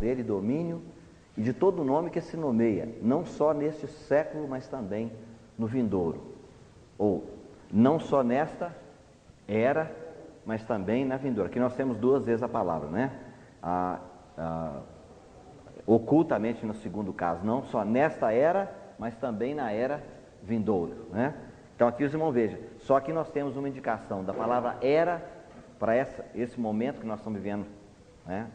poder e domínio e de todo nome que se nomeia, não só neste século, mas também no vindouro. Ou, não só nesta era, mas também na vindoura. Aqui nós temos duas vezes a palavra, né? Ocultamente no segundo caso, não só nesta era, mas também na era vindoura, né? Então aqui os irmãos vejam, só que nós temos uma indicação da palavra era para esse momento que nós estamos vivendo, né?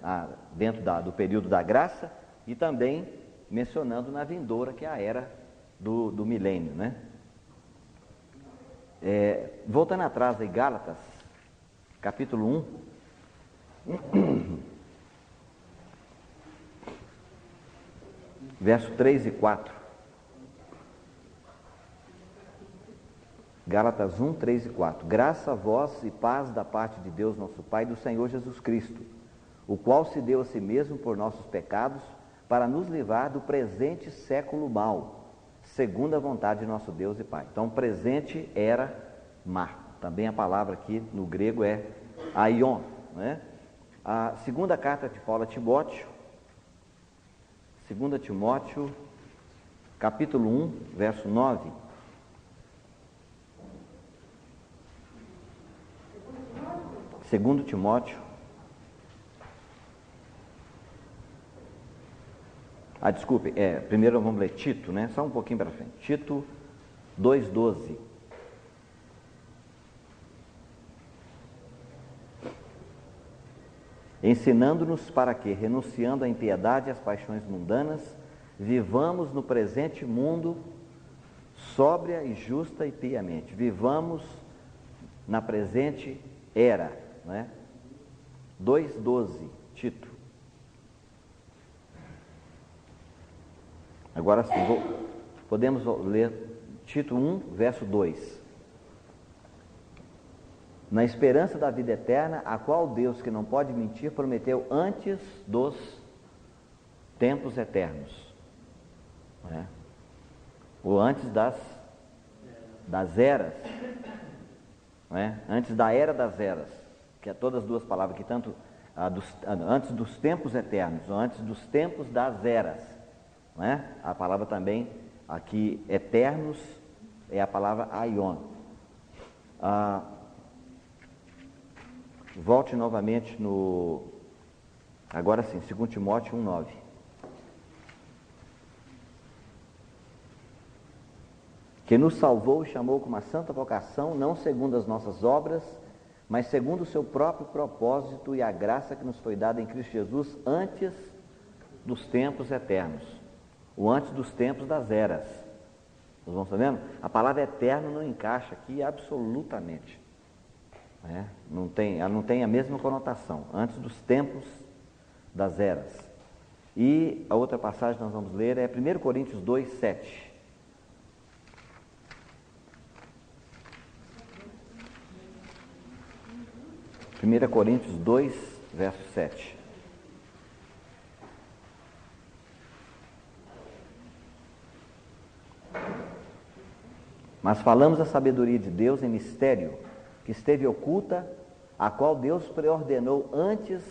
Dentro do período da graça, e também mencionando na vindoura, que é a era do milênio, né? Voltando atrás aí, Gálatas, capítulo 1, verso 3 e 4. Gálatas 1, 3 e 4. Graça a vós e paz da parte de Deus nosso Pai e do Senhor Jesus Cristo, o qual se deu a si mesmo por nossos pecados, para nos livrar do presente século mau, segundo a vontade de nosso Deus e Pai. Então, presente era mar. Também a palavra aqui no grego é aion, né? A segunda carta de Paulo a Timóteo, 2 Timóteo, capítulo 1, verso 9. Segundo Timóteo, desculpe, primeiro vamos ler Tito, né? Só um pouquinho para frente. Tito 2,12. Ensinando-nos para que, renunciando à impiedade e às paixões mundanas, vivamos no presente mundo sóbria e justa e piamente. Vivamos na presente era, né? 2,12, Tito. Agora sim, podemos ler Tito 1, verso 2. Na esperança da vida eterna, a qual Deus, que não pode mentir, prometeu antes dos tempos eternos, né? Ou antes das eras, né? Antes da era das eras, que é todas as duas palavras aqui, tanto antes dos tempos eternos, ou antes dos tempos das eras, né? A palavra também aqui eternos é a palavra aion. Volte novamente agora sim, 2 Timóteo 1,9. Que nos salvou e chamou com uma santa vocação, não segundo as nossas obras, mas segundo o seu próprio propósito e a graça que nos foi dada em Cristo Jesus antes dos tempos eternos, ou antes dos tempos das eras. Nós vamos sabendo? A palavra eterno não encaixa aqui absolutamente. Ela não tem a mesma conotação, antes dos tempos das eras. E a outra passagem que nós vamos ler é 1 Coríntios 2, 7. Primeira Coríntios 2, verso 7. Mas falamos a sabedoria de Deus em mistério, que esteve oculta, a qual Deus preordenou antes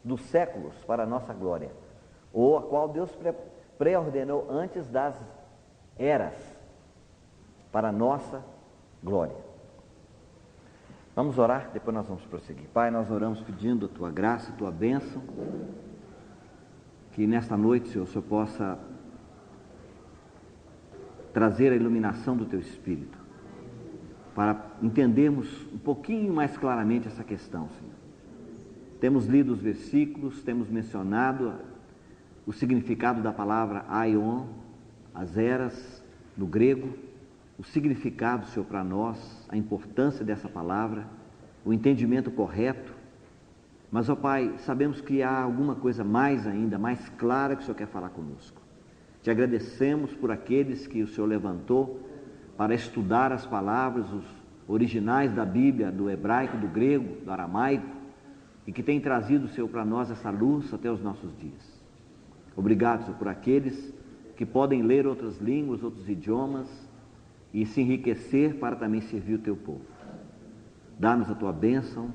dos séculos para a nossa glória, ou a qual Deus preordenou antes das eras para a nossa glória. Vamos orar, depois nós vamos prosseguir. Pai, nós oramos pedindo a Tua graça, a Tua bênção, que nesta noite, Senhor, o Senhor possa trazer a iluminação do Teu Espírito, para entendermos um pouquinho mais claramente essa questão, Senhor. Temos lido os versículos, temos mencionado o significado da palavra aion, as eras, no grego, o significado, Senhor, para nós, a importância dessa palavra, o entendimento correto. Mas, ó Pai, sabemos que há alguma coisa mais ainda, mais clara que o Senhor quer falar conosco. Te agradecemos por aqueles que o Senhor levantou para estudar as palavras, os originais da Bíblia, do hebraico, do grego, do aramaico, e que tem trazido, Senhor, para nós essa luz até os nossos dias. Obrigado, Senhor, por aqueles que podem ler outras línguas, outros idiomas, e se enriquecer para também servir o Teu povo. Dá-nos a Tua bênção,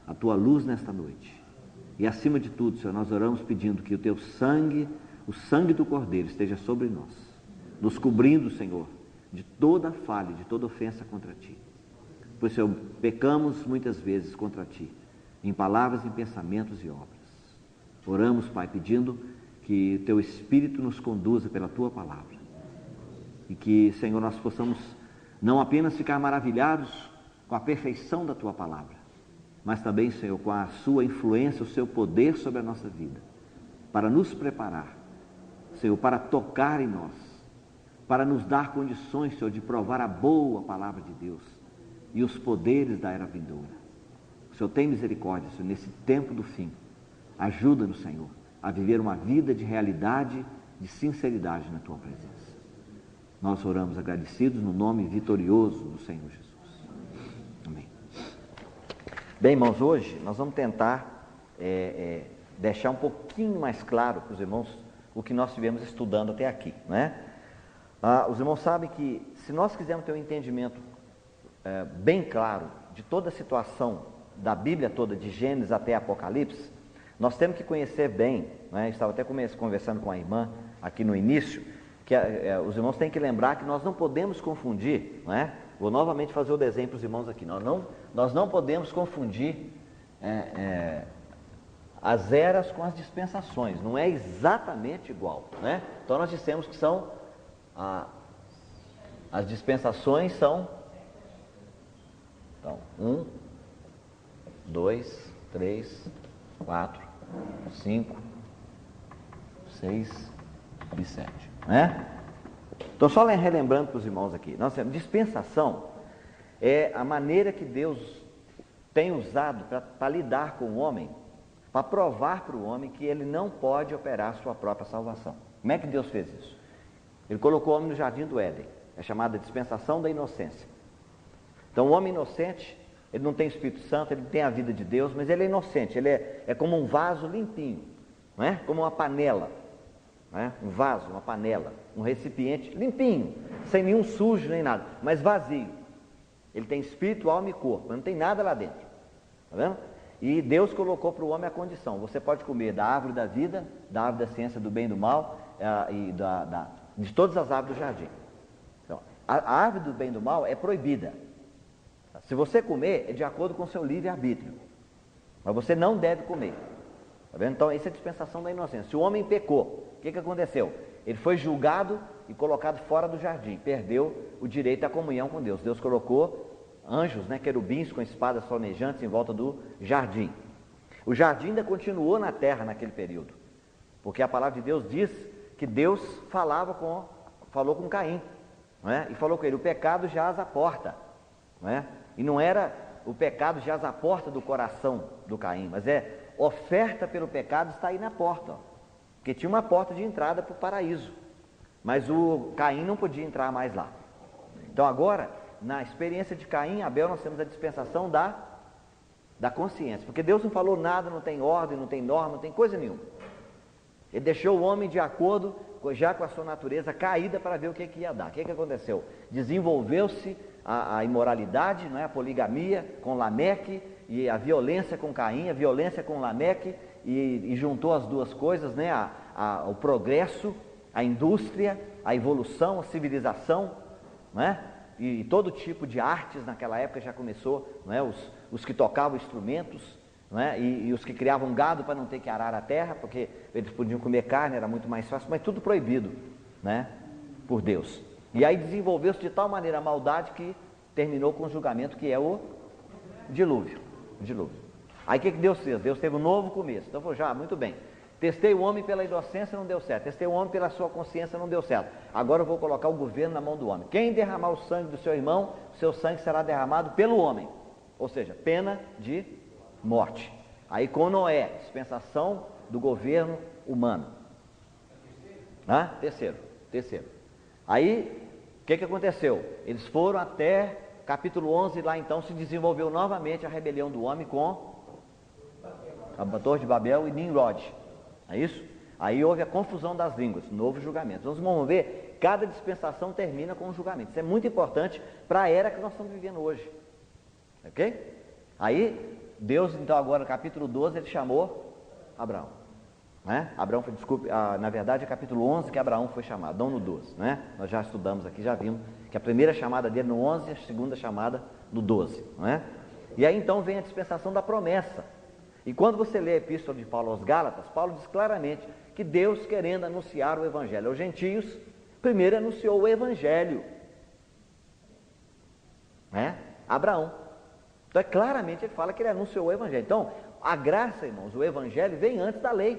a Tua luz nesta noite. E acima de tudo, Senhor, nós oramos pedindo que o teu sangue, o sangue do Cordeiro, esteja sobre nós, nos cobrindo, Senhor, de toda falha, de toda ofensa contra ti. Pois, Senhor, pecamos muitas vezes contra ti, em palavras, em pensamentos e obras. Oramos, Pai, pedindo que o teu Espírito nos conduza pela tua palavra. E que, Senhor, nós possamos não apenas ficar maravilhados com a perfeição da tua palavra, mas também, Senhor, com a sua influência, o seu poder sobre a nossa vida, para nos preparar, Senhor, para tocar em nós, para nos dar condições, Senhor, de provar a boa palavra de Deus e os poderes da era vindoura. O Senhor tem misericórdia, Senhor, nesse tempo do fim. Ajuda-nos, Senhor, a viver uma vida de realidade, de sinceridade na tua presença. Nós oramos agradecidos no nome vitorioso do Senhor Jesus. Amém. Bem, irmãos, hoje nós vamos tentar deixar um pouquinho mais claro para os irmãos o que nós estivemos estudando até aqui, né? Os irmãos sabem que se nós quisermos ter um entendimento bem claro de toda a situação da Bíblia toda, de Gênesis até Apocalipse, nós temos que conhecer bem, né? Eu estava até conversando com a irmã aqui no início, que os irmãos têm que lembrar que nós não podemos confundir, né? Vou novamente fazer o desenho para os irmãos aqui. Nós não podemos confundir as eras com as dispensações, não é exatamente igual, né? Então nós dissemos que as dispensações são 1, 2, 3, 4, 5, 6 e 7, né? Então, só relembrando para os irmãos aqui, nós temos dispensação, é a maneira que Deus tem usado para lidar com o homem, para provar para o homem que ele não pode operar a sua própria salvação. Como é que Deus fez isso? Ele colocou o homem no jardim do Éden, é chamada dispensação da inocência. Então, o homem inocente, ele não tem Espírito Santo, ele tem a vida de Deus, mas ele é inocente, ele é como um vaso limpinho, não é? Como uma panela, não é? Um vaso, uma panela, um recipiente limpinho, sem nenhum sujo nem nada, mas vazio. Ele tem espírito, alma e corpo, mas não tem nada lá dentro, tá vendo? E Deus colocou para o homem a condição: você pode comer da árvore da vida, da árvore da ciência do bem e do mal, e de todas as árvores do jardim. Então, a árvore do bem e do mal é proibida. Se você comer, é de acordo com o seu livre-arbítrio, mas você não deve comer, tá vendo? Então, isso é a dispensação da inocência. Se o homem pecou, o que aconteceu? Ele foi julgado e colocado fora do jardim, perdeu o direito à comunhão com Deus. Deus colocou anjos, né, querubins com espadas flamejantes em volta do jardim. O jardim ainda continuou na terra naquele período, porque a palavra de Deus diz que Deus falou com Caim, não é? E falou com ele: o pecado jaz à porta, não é? E não era o pecado jaz à porta do coração do Caim, mas oferta pelo pecado está aí na porta, ó. Porque tinha uma porta de entrada para o paraíso, mas o Caim não podia entrar mais lá. Então agora, na experiência de Caim e Abel, nós temos a dispensação da consciência, porque Deus não falou nada, não tem ordem, não tem norma, não tem coisa nenhuma. Ele deixou o homem de acordo já com a sua natureza caída para ver o que ia dar. O que aconteceu? Desenvolveu-se a imoralidade, não é? A poligamia com Lameque, e a violência com Caim, a violência com Lameque, e juntou as duas coisas, né? O progresso, a indústria, a evolução, a civilização, não é? E todo tipo de artes naquela época já começou, não é? Os que tocavam instrumentos, não é? E os que criavam gado para não ter que arar a terra, porque eles podiam comer carne, era muito mais fácil, mas tudo proibido, né? Por Deus. E aí desenvolveu-se de tal maneira a maldade que terminou com o julgamento, que é o dilúvio. Aí o que Deus fez? Deus teve um novo começo. Então falou: já, muito bem, testei o homem pela inocência, não deu certo. Testei o homem pela sua consciência, não deu certo. Agora eu vou colocar o governo na mão do homem. Quem derramar o sangue do seu irmão, o seu sangue será derramado pelo homem. Ou seja, pena de morte. Aí com Noé, dispensação do governo humano. Terceiro. Aí, o que aconteceu? Eles foram até capítulo 11, lá então se desenvolveu novamente a rebelião do homem com a Torre de Babel e Nimrod. É isso? Aí houve a confusão das línguas, novo julgamento. Então, vamos ver, cada dispensação termina com um julgamento. Isso é muito importante para a era que nós estamos vivendo hoje. Ok? Aí, Deus, então, agora no capítulo 12, ele chamou Abraão. Né? Abraão foi, desculpe, na verdade é capítulo 11 que Abraão foi chamado, não no 12. Né? Nós já estudamos aqui, já vimos que a primeira chamada dele no 11 e a segunda chamada no 12. Né? E aí então vem a dispensação da promessa. E quando você lê a epístola de Paulo aos Gálatas, Paulo diz claramente que Deus, querendo anunciar o evangelho aos gentios, primeiro anunciou o evangelho, né? Abraão. Então claramente ele fala que ele anunciou o evangelho. Então a graça, irmãos, o evangelho vem antes da lei.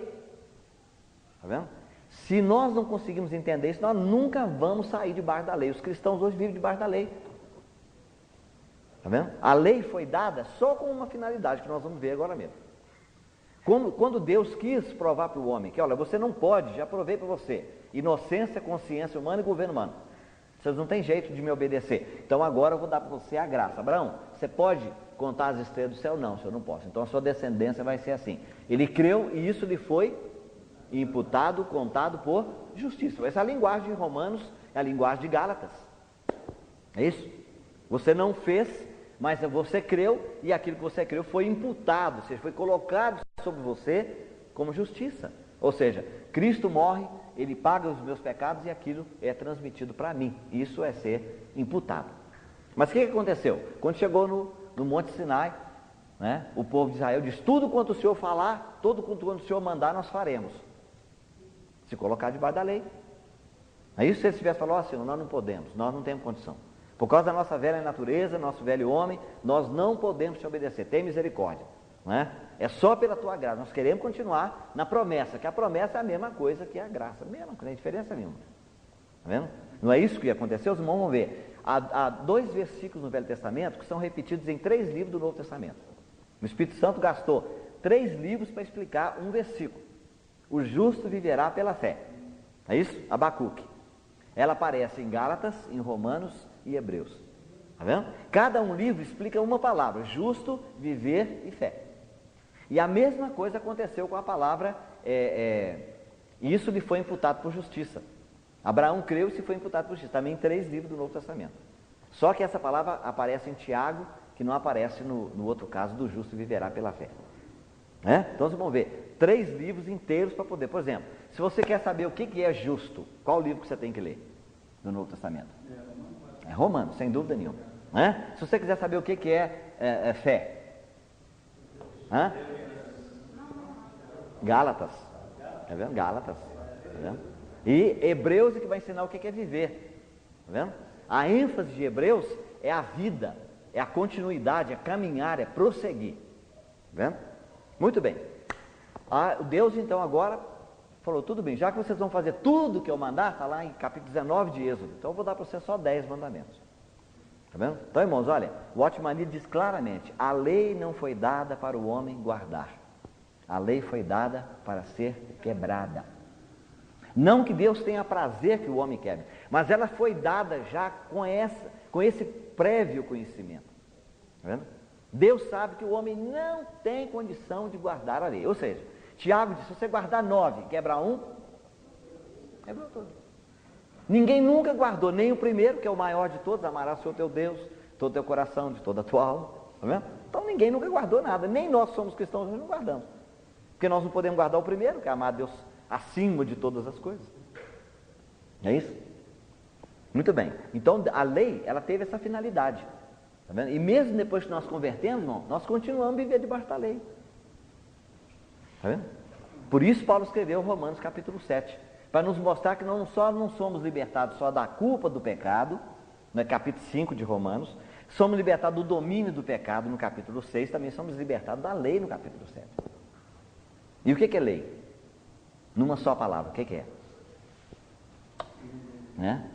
Está vendo? Se nós não conseguimos entender isso, nós nunca vamos sair debaixo da lei. Os cristãos hoje vivem debaixo da lei. Está vendo? A lei foi dada só com uma finalidade, que nós vamos ver agora mesmo. Quando Deus quis provar para o homem que, olha, você não pode, já provei para você, inocência, consciência humana e governo humano. Vocês não têm jeito de me obedecer. Então agora eu vou dar para você a graça. Abraão, você pode contar as estrelas do céu? Não, senhor, não posso. Então a sua descendência vai ser assim. Ele creu e isso lhe foi imputado, contado por justiça. Essa é a linguagem de Romanos, é a linguagem de Gálatas. É isso? Você não fez, mas você creu e aquilo que você creu foi imputado, ou seja, foi colocado sobre você como justiça. Ou seja, Cristo morre, Ele paga os meus pecados e aquilo é transmitido para mim. Isso é ser imputado. Mas o que aconteceu? Quando chegou no Monte Sinai, né, o povo de Israel diz, tudo quanto o Senhor falar, tudo quanto o Senhor mandar, nós faremos. Se colocar debaixo da lei. Aí se eles tivessem falado, ó Senhor, nós não podemos, nós não temos condição. Por causa da nossa velha natureza, nosso velho homem, nós não podemos te obedecer, tem misericórdia. Não é? É só pela tua graça, nós queremos continuar na promessa, que a promessa é a mesma coisa que a graça, mesmo, não tem diferença nenhuma. Está vendo? Não é isso que aconteceu? Os irmãos vão ver. Há 2 versículos no Velho Testamento que são repetidos em 3 livros do Novo Testamento. O Espírito Santo gastou 3 livros para explicar um versículo. O justo viverá pela fé. É isso? Abacuque. Ela aparece em Gálatas, em Romanos e Hebreus. Está vendo? Cada um livro explica uma palavra: justo, viver e fé. E a mesma coisa aconteceu com a palavra, isso lhe foi imputado por justiça. Abraão creu e se foi imputado por justiça. Também em 3 livros do Novo Testamento. Só que essa palavra aparece em Tiago, que não aparece no outro caso do justo viverá pela fé. Né? Então vocês vão ver 3 livros inteiros para poder. Por exemplo, se você quer saber o que é justo, qual livro que você tem que ler do Novo Testamento? É Romanos, sem dúvida nenhuma. Né? Se você quiser saber o que é fé, Gálatas. Tá vendo? Gálatas. Tá vendo? E Hebreus é que vai ensinar o que é viver. Tá vendo? A ênfase de Hebreus é a vida, é a continuidade, é caminhar, é prosseguir. Tá vendo? Muito bem. Deus então agora falou, tudo bem, já que vocês vão fazer tudo que eu mandar, está lá em capítulo 19 de Êxodo, então eu vou dar para vocês só 10 mandamentos. Está vendo? Então, irmãos, olha, o Watchman diz claramente, a lei não foi dada para o homem guardar, a lei foi dada para ser quebrada. Não que Deus tenha prazer que o homem quebre, mas ela foi dada já com esse prévio conhecimento. Está vendo? Deus sabe que o homem não tem condição de guardar a lei. Ou seja, Tiago diz, se você guardar 9, quebrar 1, quebrou tudo. Ninguém nunca guardou, nem o primeiro, que é o maior de todos, amarás o Senhor teu Deus, todo o teu coração, de toda a tua alma. Tá vendo? Então ninguém nunca guardou nada, nem nós somos cristãos, nós não guardamos. Porque nós não podemos guardar o primeiro, que é amar a Deus acima de todas as coisas. É isso? Muito bem. Então a lei, ela teve essa finalidade. Tá vendo? E mesmo depois que nós convertemos, irmão, nós continuamos a viver debaixo da lei. Tá vendo? Por isso Paulo escreveu Romanos capítulo 7, para nos mostrar que não somos libertados só da culpa do pecado, no capítulo 5 de Romanos, somos libertados do domínio do pecado no capítulo 6, também somos libertados da lei no capítulo 7. E o que é lei? Numa só palavra, o que é? Né?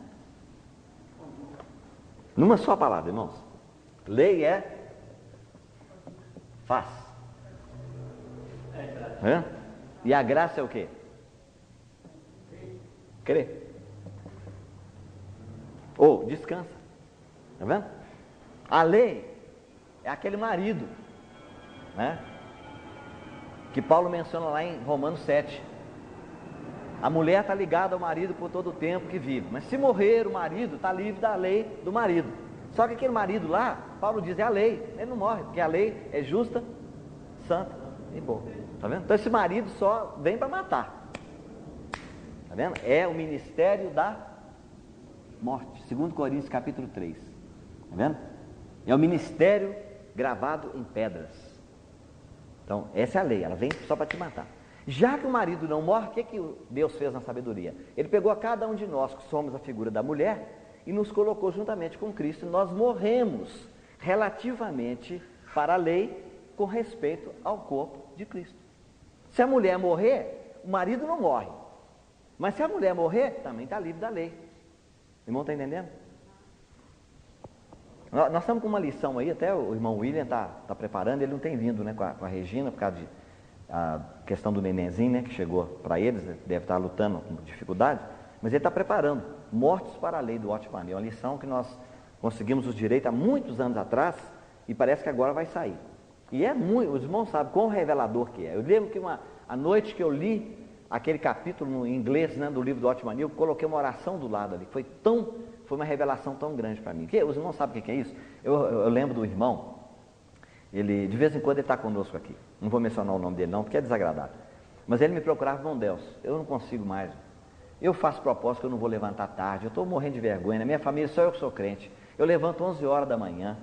Numa só palavra, irmãos. Lei é faz. E a graça é o quê? Crer. Ou descansa. Tá vendo? A lei é aquele marido, né? Que Paulo menciona lá em Romanos 7. A mulher está ligada ao marido por todo o tempo que vive. Mas se morrer o marido, está livre da lei do marido. Só que aquele marido lá, Paulo diz, é a lei. Ele não morre, porque a lei é justa, santa e boa. Tá vendo? Então esse marido só vem para matar. Tá vendo? É o ministério da morte. 2 Coríntios capítulo 3. Tá vendo? É o ministério gravado em pedras. Então, essa é a lei, ela vem só para te matar. Já que o marido não morre, o que Deus fez na sabedoria? Ele pegou a cada um de nós, que somos a figura da mulher, e nos colocou juntamente com Cristo. Nós morremos relativamente para a lei com respeito ao corpo de Cristo. Se a mulher morrer, o marido não morre. Mas se a mulher morrer, também está livre da lei. O irmão está entendendo? Nós estamos com uma lição aí, até o irmão William está preparando, ele não tem vindo, né, com a Regina, por causa de a questão do nenenzinho, né, que chegou para eles, deve estar lutando com dificuldade, mas ele está preparando, mortos para a lei do Watchman, é uma lição que nós conseguimos os direitos há muitos anos atrás, e parece que agora vai sair. E é muito, os irmãos sabem quão revelador que é. Eu lembro que a noite que eu li aquele capítulo em inglês, né, do livro do Watchman, eu coloquei uma oração do lado ali, foi uma revelação tão grande para mim. Os irmãos sabem o que é isso? Eu lembro do irmão, ele, de vez em quando ele está conosco aqui, não vou mencionar o nome dele não, porque é desagradável, mas ele me procurava, irmão Deus, eu não consigo mais, eu faço propósito que eu não vou levantar tarde, eu estou morrendo de vergonha, na minha família só eu que sou crente, eu levanto 11 horas da manhã,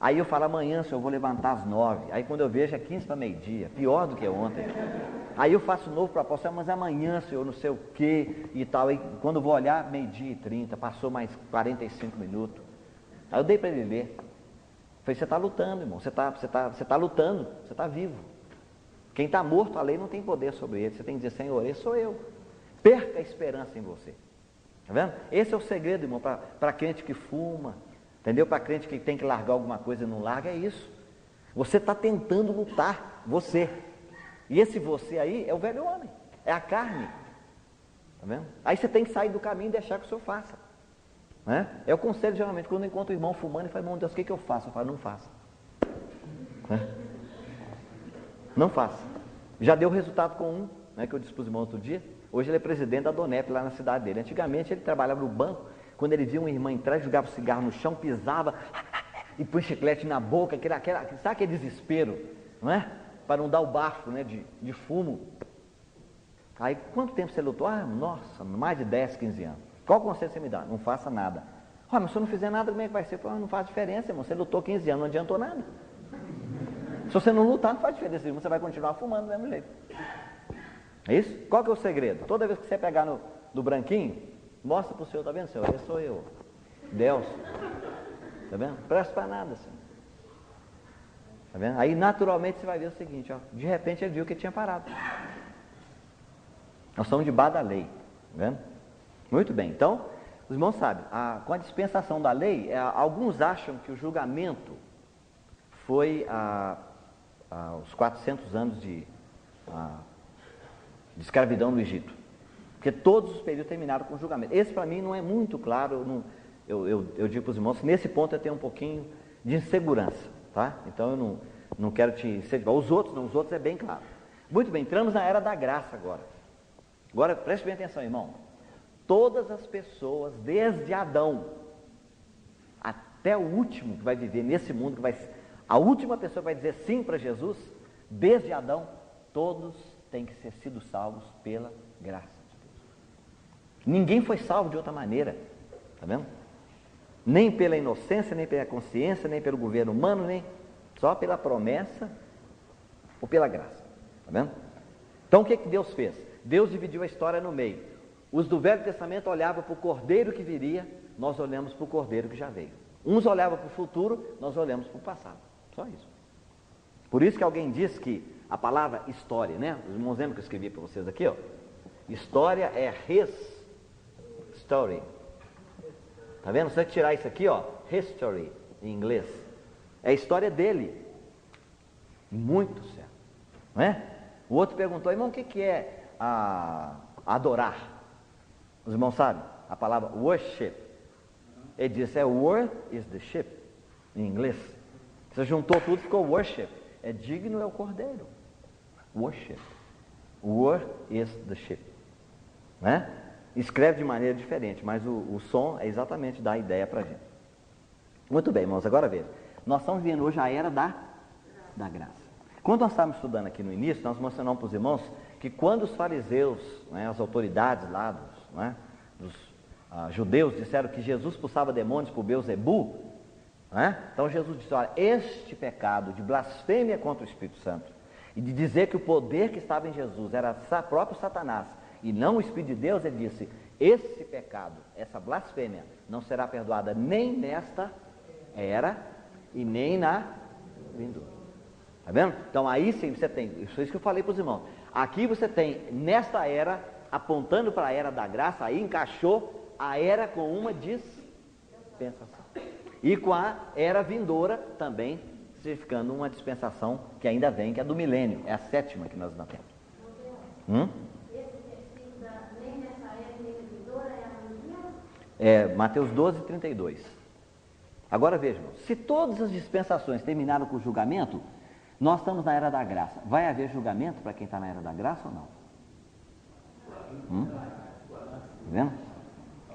aí eu falo, amanhã senhor, eu vou levantar às 9, aí quando eu vejo é 15 para meio-dia, pior do que ontem, aí eu faço um novo propósito, mas amanhã senhor, não sei o que e tal, aí quando eu vou olhar, 12:30, passou mais 45 minutos, aí eu dei para ele ler, falei, você está lutando, irmão, você está lutando, você está vivo, quem está morto, a lei não tem poder sobre ele, você tem que dizer, Senhor, esse sou eu, perca a esperança em você, tá vendo? Esse é o segredo, irmão, para crente que fuma, entendeu? Para crente que tem que largar alguma coisa e não larga, é isso, você está tentando lutar, você, e esse você aí é o velho homem, é a carne, tá vendo? Aí você tem que sair do caminho e deixar que o Senhor faça, né? É o conselho geralmente, quando eu encontro o irmão fumando, e falo, irmão Deus, o que eu faço? Eu falo, não faça, né? Não faça. Já deu resultado com um, né, que eu disse para os irmãos outro dia, hoje ele é presidente da Donep lá na cidade dele, antigamente ele trabalhava no banco, quando ele via uma irmã entrar, jogava o cigarro no chão, pisava, e põe chiclete na boca, sabe aquele desespero, não é? Para não dar o bafo, né, de fumo. Aí, quanto tempo você lutou? Ah, nossa, mais de 10, 15 anos. Qual conselho você me dá? Não faça nada. Ah, mas se eu não fizer nada, como é que vai ser? Não faz diferença, irmão. Você lutou 15 anos, não adiantou nada. Se você não lutar, não faz diferença, irmão. Você vai continuar fumando do mesmo jeito. É isso? Qual que é o segredo? Toda vez que você pegar no branquinho, mostra para o Senhor, tá vendo, Senhor? Esse sou eu. Deus. Tá vendo? Não presta para nada, Senhor. Tá vendo? Aí naturalmente você vai ver o seguinte, ó, de repente ele viu que ele tinha parado. Nós somos debaixo da lei, tá vendo? Muito bem, então, os irmãos sabem, com a dispensação da lei, alguns acham que o julgamento foi os 400 anos de escravidão no Egito, porque todos os períodos terminaram com julgamento. Esse para mim não é muito claro, eu digo para os irmãos que nesse ponto eu tenho um pouquinho de insegurança, tá? Então eu não quero te incentivar. Os outros é bem claro. Muito bem, entramos na era da graça agora. Agora preste bem atenção, irmão. Todas as pessoas, desde Adão até o último que vai viver nesse mundo, a última pessoa que vai dizer sim para Jesus, desde Adão, todos têm que ser sido salvos pela graça de Deus. Ninguém foi salvo de outra maneira, tá vendo? Nem pela inocência, nem pela consciência, nem pelo governo humano, nem só pela promessa ou pela graça, tá vendo? Então o que Deus fez? Deus dividiu a história no meio. Os do Velho Testamento olhavam para o Cordeiro que viria, nós olhamos para o Cordeiro que já veio. Uns olhavam para o futuro, nós olhamos para o passado. Só isso. Por isso que alguém diz que a palavra história, né? Os irmãos lembram que eu escrevi para vocês aqui, ó. História é his story. Tá vendo? Se você tirar isso aqui, ó, history em inglês, é a história dele. Muito certo, não é? O outro perguntou, irmão, o que é adorar? Os irmãos sabem? A palavra worship. Ele disse, worth is the ship, em inglês. Você juntou tudo, ficou worship. É digno é o cordeiro. Worship. Worth is the ship. Né? Escreve de maneira diferente, mas o som é exatamente da ideia para a gente. Muito bem, irmãos, agora veja. Nós estamos vivendo hoje a era da graça. Quando nós estávamos estudando aqui no início, nós mostramos para os irmãos que quando os fariseus, né, as autoridades lá dos judeus disseram que Jesus expulsava demônios por Beelzebu, né? Então Jesus disse, olha, este pecado de blasfêmia contra o Espírito Santo e de dizer que o poder que estava em Jesus era próprio Satanás e não o Espírito de Deus, ele disse, esse pecado, essa blasfêmia não será perdoada nem nesta era e nem na vindoura. Está vendo? Então aí sim você tem, isso que eu falei para os irmãos, aqui você tem nesta era, apontando para a era da graça, aí encaixou a era com uma dispensação. E com a era vindoura também, significando uma dispensação que ainda vem, que é do milênio, é a 7ª que nós ainda temos. Esse versículo nem nessa era, nem na vindoura, é amanhã? É Mateus 12:32. Agora vejam, se todas as dispensações terminaram com o julgamento, nós estamos na era da graça. Vai haver julgamento para quem está na era da graça ou não? Tá vendo?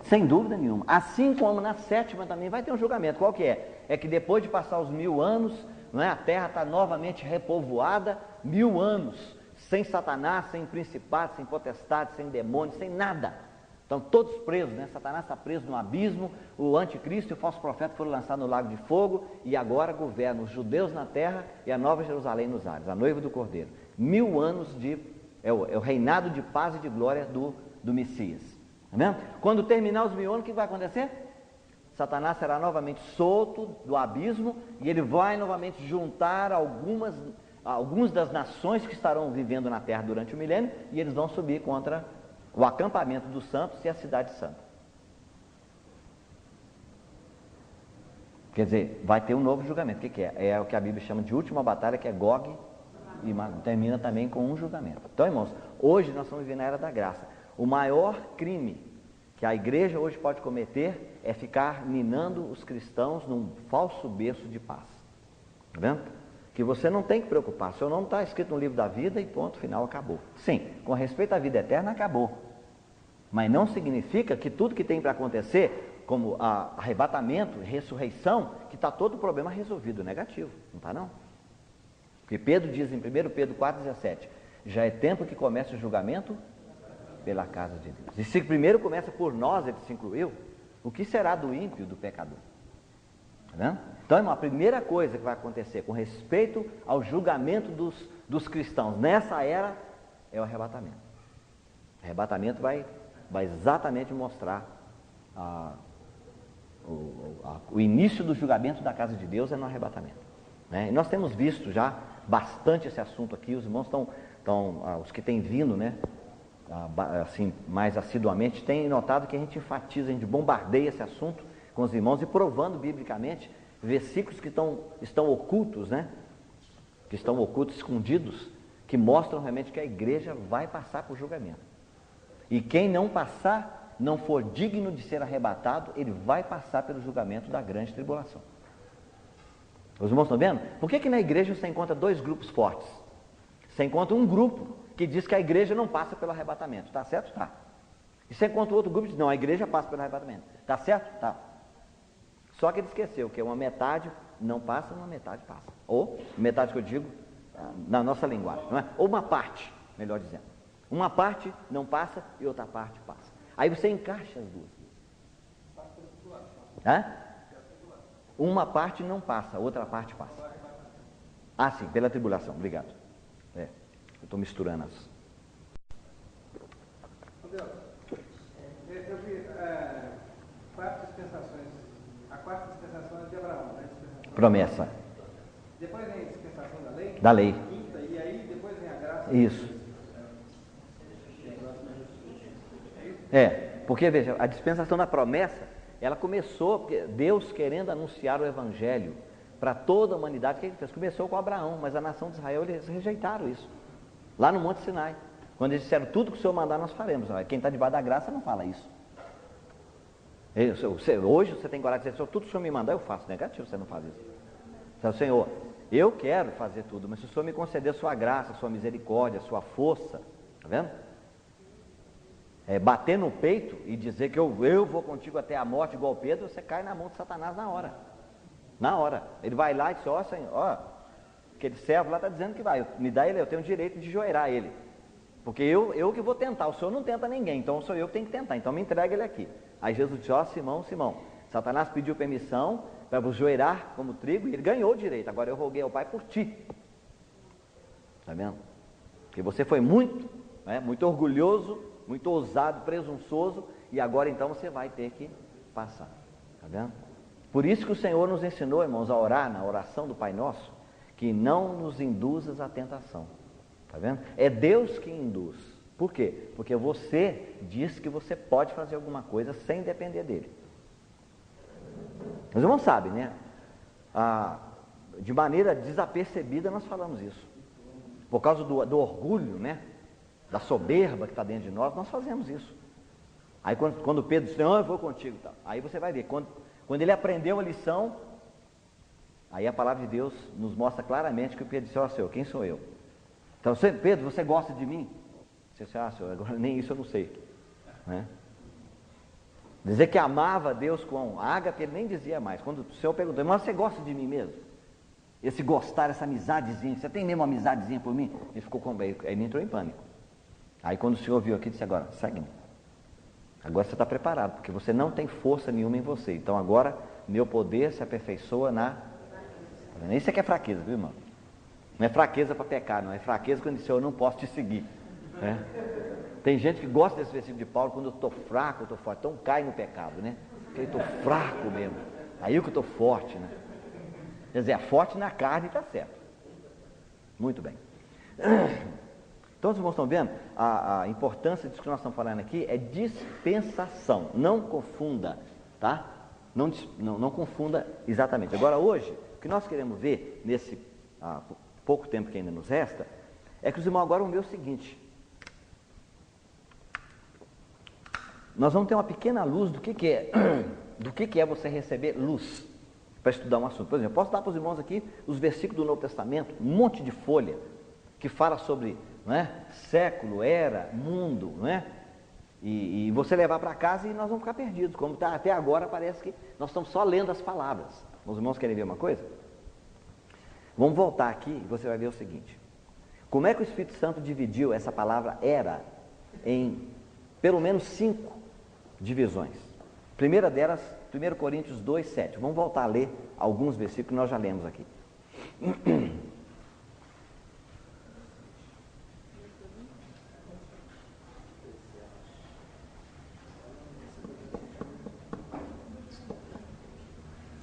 Sem dúvida nenhuma. Assim como na 7ª também vai ter um julgamento. Qual que é? É que depois de passar os 1000 anos, não é? A terra está novamente repovoada, 1000 anos, sem Satanás, sem principados, sem potestades, sem demônios, sem nada. Estão todos presos, né? Satanás está preso no abismo, o anticristo e o falso profeta foram lançados no lago de fogo e agora governam os judeus na terra e a nova Jerusalém nos ares, a noiva do Cordeiro. 1000 anos é o reinado de paz e de glória do Messias. Tá vendo? Quando terminar os 1000 anos, o que vai acontecer? Satanás será novamente solto do abismo e ele vai novamente juntar algumas das nações que estarão vivendo na terra durante o milênio e eles vão subir contra o acampamento dos santos e a cidade santa. Quer dizer, vai ter um novo julgamento. O que é? É o que a Bíblia chama de última batalha, que é Gog e Magog. Termina também com um julgamento. Então, irmãos, hoje nós estamos vivendo na era da graça. O maior crime que a igreja hoje pode cometer é ficar minando os cristãos num falso berço de paz. Está vendo? Que você não tem que preocupar. Seu nome está escrito no livro da vida e ponto final, acabou. Sim, com respeito à vida eterna, acabou. Mas não significa que tudo que tem para acontecer, como arrebatamento, ressurreição, que está todo o problema resolvido, negativo. Não está não? Porque Pedro diz em 1 Pedro 4,17, já é tempo que comece o julgamento pela casa de Deus. E se primeiro começa por nós, ele se incluiu, o que será do ímpio, do pecador? Tá vendo? Então, irmão, a primeira coisa que vai acontecer com respeito ao julgamento dos cristãos nessa era é o arrebatamento. O arrebatamento vai exatamente mostrar o início do julgamento da casa de Deus é no arrebatamento. Né? E nós temos visto já bastante esse assunto aqui, os irmãos os que têm vindo, né, assim, mais assiduamente, têm notado que a gente enfatiza, a gente bombardeia esse assunto com os irmãos e provando biblicamente versículos que estão ocultos, né? Que estão ocultos, escondidos, que mostram realmente que a igreja vai passar por julgamento. E quem não passar, não for digno de ser arrebatado, ele vai passar pelo julgamento da grande tribulação. Os irmãos estão vendo? Por que na igreja você encontra dois grupos fortes? Você encontra um grupo que diz que a igreja não passa pelo arrebatamento. Está certo? Está. E você encontra outro grupo que diz, não, a igreja passa pelo arrebatamento. Está certo? Está. Só que ele esqueceu que uma metade não passa, uma metade passa. Ou, metade que eu digo, na nossa linguagem, não é? Ou uma parte, melhor dizendo. Uma parte não passa e outra parte passa. Aí você encaixa as duas. Hã? Uma parte não passa, outra parte passa. Ah, sim, pela tribulação, obrigado. Eu estou misturando as... Eu vi 4 dispensações. A 4ª dispensação é de Abraão, né? Promessa. Depois vem a dispensação da lei. Da lei. Quinta, e aí depois vem a graça. Isso. Porque veja, a dispensação da promessa, ela começou, porque Deus querendo anunciar o Evangelho para toda a humanidade, o que ele fez? Começou com Abraão, mas a nação de Israel, eles rejeitaram isso. Lá no Monte Sinai. Quando eles disseram, tudo que o Senhor mandar nós faremos. Quem está debaixo da graça não fala isso. Hoje você tem coragem de dizer, tudo que o Senhor me mandar eu faço. Negativo, você não faz isso. Então, Senhor, eu quero fazer tudo, mas se o Senhor me conceder sua graça, sua misericórdia, sua força, tá vendo? Bater no peito e dizer que eu vou contigo até a morte igual Pedro, você cai na mão de Satanás na hora. Na hora. Ele vai lá e diz, Senhor, aquele servo lá está dizendo que vai, me dá ele, eu tenho o direito de joelhar ele. Porque eu que vou tentar, o senhor não tenta ninguém, então sou eu que tenho que tentar, então me entrega ele aqui. Aí Jesus disse, ó Simão, Simão, Satanás pediu permissão para vos joelhar como trigo e ele ganhou o direito, agora eu roguei ao Pai por ti. Está vendo? Porque você foi muito, muito orgulhoso, muito ousado, presunçoso, e agora então você vai ter que passar. Está vendo? Por isso que o Senhor nos ensinou, irmãos, a orar na oração do Pai Nosso, que não nos induzas à tentação. Está vendo? É Deus que induz. Por quê? Porque você diz que você pode fazer alguma coisa sem depender dele. Os irmãos sabem, né? De maneira desapercebida nós falamos isso. Por causa do orgulho, né? Da soberba que está dentro de nós fazemos isso. Aí quando Pedro disse, eu vou contigo, tá? Aí você vai ver, quando ele aprendeu a lição, aí a palavra de Deus nos mostra claramente que o Pedro disse, ó Senhor, quem sou eu? Então, Pedro, você gosta de mim? Você disse, Senhor, agora nem isso eu não sei. Né? Dizer que amava a Deus com ágape, ele nem dizia mais. Quando o Senhor perguntou, mas você gosta de mim mesmo? Esse gostar, essa amizadezinha, você tem mesmo uma amizadezinha por mim? Ele ficou com ele entrou em pânico. Aí quando o Senhor viu aqui, disse, agora, segue-me. Agora você está preparado, porque você não tem força nenhuma em você. Então agora, meu poder se aperfeiçoa na... Isso aqui é fraqueza, viu, irmão? Não é fraqueza para pecar, não. É fraqueza quando diz, eu não posso te seguir. Né? Tem gente que gosta desse versículo de Paulo, quando eu estou fraco, eu estou forte. Então cai no pecado, né? Porque eu estou fraco mesmo. Aí eu que estou forte, né? Quer dizer, é forte na carne está certo. Muito bem. Então, os irmãos estão vendo? A importância disso que nós estamos falando aqui é dispensação. Não confunda, tá? Não confunda exatamente. Agora, hoje, o que nós queremos ver, nesse pouco tempo que ainda nos resta, é que os irmãos agora vão ver o seguinte. Nós vamos ter uma pequena luz do que é, do que é você receber luz para estudar um assunto. Por exemplo, eu posso dar para os irmãos aqui os versículos do Novo Testamento, um monte de folha, que fala sobre, não é, século, era, mundo, não é? E você levar para casa e nós vamos ficar perdidos, como tá, até agora parece que nós estamos só lendo as palavras. Os irmãos querem ver uma coisa? Vamos voltar aqui e você vai ver o seguinte. Como é que o Espírito Santo dividiu essa palavra era em pelo menos 5 divisões? Primeira delas, 1 Coríntios 2, 7. Vamos voltar a ler alguns versículos que nós já lemos aqui.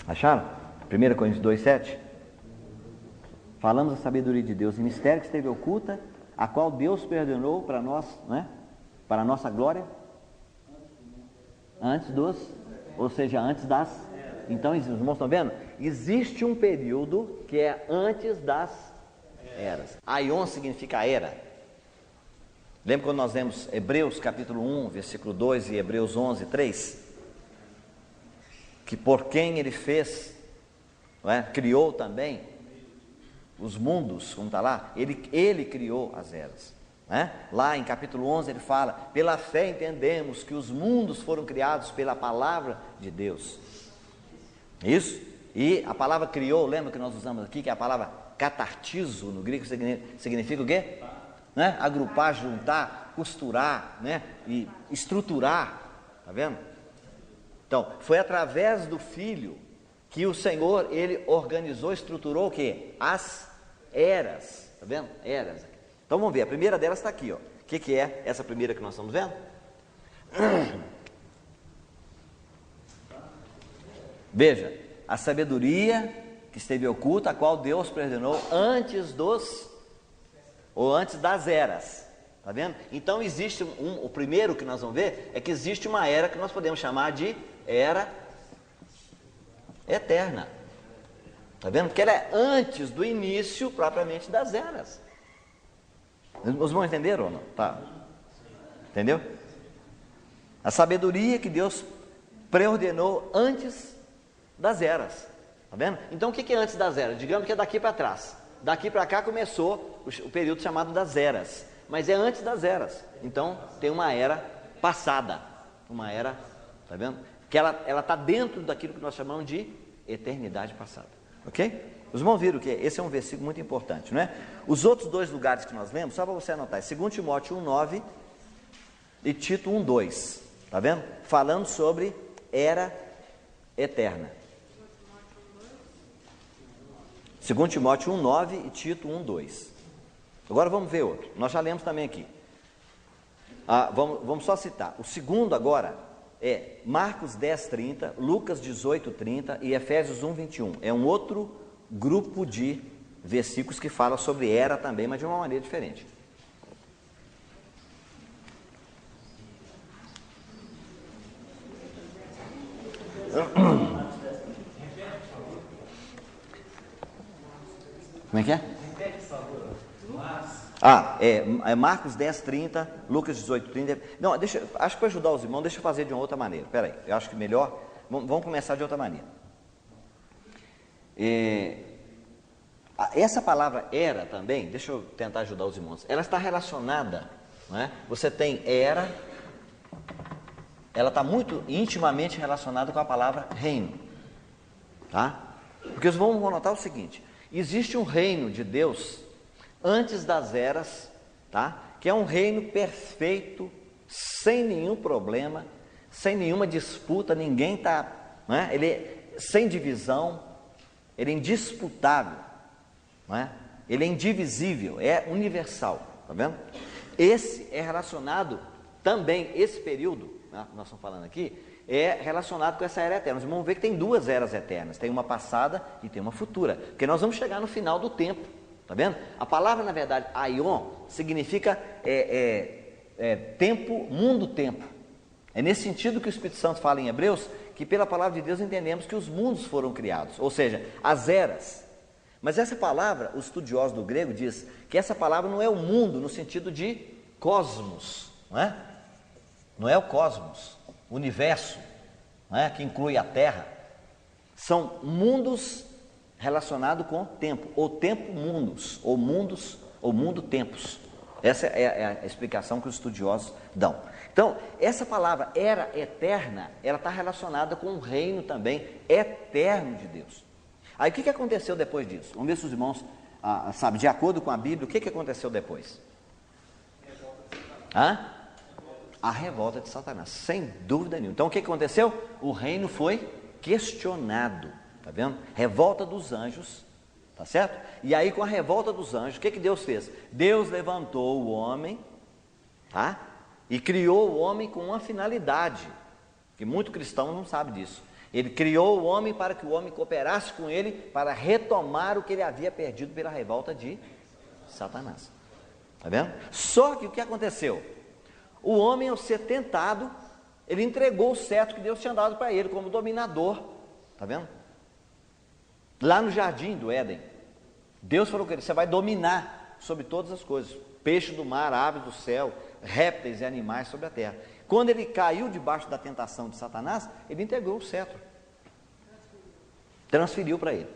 Acharam? 1 Coríntios 2, 7. Falamos a sabedoria de Deus, e mistério que esteve oculta, a qual Deus perdonou para nós, né? Para a nossa glória, antes das. Então, os irmãos estão vendo? Existe um período que é antes das eras. Aion significa era. Lembra quando nós lemos Hebreus capítulo 1, versículo 2 e Hebreus 11, 3? Que por quem ele fez, não é? Criou também os mundos, como está lá, ele criou as eras. Né? Lá em capítulo 11 ele fala, pela fé entendemos que os mundos foram criados pela palavra de Deus. Isso? E a palavra criou, lembra que nós usamos aqui, que é a palavra catartizo, no grego significa o quê? Né? Agrupar, juntar, costurar, né? E estruturar, está vendo? Então, foi através do Filho que o Senhor, ele organizou, estruturou o quê? As eras, está vendo? Eras. Então vamos ver, a primeira delas está aqui, ó. O que é essa primeira que nós estamos vendo? Veja, a sabedoria que esteve oculta, a qual Deus preordenou antes das eras. Está vendo? Então existe o primeiro que nós vamos ver é que existe uma era que nós podemos chamar de era eterna. Está vendo? Porque ela é antes do início propriamente das eras. Os irmãos entenderam ou não? Tá. Entendeu? A sabedoria que Deus preordenou antes das eras. Está vendo? Então o que é antes das eras? Digamos que é daqui para trás. Daqui para cá começou o período chamado das eras. Mas é antes das eras. Então tem uma era passada. Uma era, está vendo? Que ela está dentro daquilo que nós chamamos de eternidade passada. Ok? Os irmãos viram que esse é um versículo muito importante, não é? Os outros dois lugares que nós lemos, só para você anotar, é 2 Timóteo 1,9 e Tito 1,2, tá vendo? Falando sobre era eterna. 2 Timóteo 1,9 e Tito 1,2. Agora vamos ver outro. Nós já lemos também aqui. Vamos só citar. O segundo agora é Marcos 10:30, Lucas 18:30 e Efésios 1:21. É um outro grupo de versículos que fala sobre era também, mas de uma maneira diferente. Como é que é? É Marcos 10:30, Lucas 18:30. Não, acho que para ajudar os irmãos, deixa eu fazer de uma outra maneira. Espera aí, eu acho que melhor, vamos começar de outra maneira. Essa palavra era também, deixa eu tentar ajudar os irmãos, ela está relacionada, não é? Você tem era, ela está muito intimamente relacionada com a palavra reino, tá? Porque vamos notar o seguinte: existe um reino de Deus antes das eras, tá? Que é um reino perfeito, sem nenhum problema, sem nenhuma disputa, ninguém está, não é? Ele é sem divisão, ele é indisputável, não é? Ele é indivisível, é universal, tá vendo? Esse é relacionado também, esse período, né, nós estamos falando aqui, é relacionado com essa era eterna. Vocês vão ver que tem duas eras eternas, tem uma passada e tem uma futura, porque nós vamos chegar no final do tempo, tá vendo? A palavra, na verdade, aion, significa tempo, mundo-tempo. É nesse sentido que o Espírito Santo fala em Hebreus, que pela palavra de Deus entendemos que os mundos foram criados, ou seja, as eras. Mas essa palavra, os estudiosos do grego diz que essa palavra não é o mundo no sentido de cosmos, não é? Não é o cosmos, o universo, não é? Que inclui a Terra. São mundos relacionados com tempo, ou tempo-mundos, ou mundo-tempos. Essa é a explicação que os estudiosos dão. Então, essa palavra era eterna, ela está relacionada com um reino também eterno de Deus. Aí o que aconteceu depois disso? Vamos ver se os irmãos sabem, de acordo com a Bíblia, o que aconteceu depois? A revolta de Satanás, sem dúvida nenhuma. Então o que aconteceu? O reino foi questionado, tá vendo? Revolta dos anjos, tá certo? E aí com a revolta dos anjos, o que Deus fez? Deus levantou o homem, tá? E criou o homem com uma finalidade, que muito cristão não sabe disso. Ele criou o homem para que o homem cooperasse com ele para retomar o que ele havia perdido pela revolta de Satanás. Tá vendo? Só que o que aconteceu? O homem, ao ser tentado, ele entregou o cetro que Deus tinha dado para ele como dominador. Tá vendo? Lá no jardim do Éden, Deus falou com ele: você vai dominar sobre todas as coisas, peixe do mar, aves do céu, répteis e animais sobre a terra. Quando ele caiu debaixo da tentação de Satanás, ele entregou o cetro, transferiu para ele.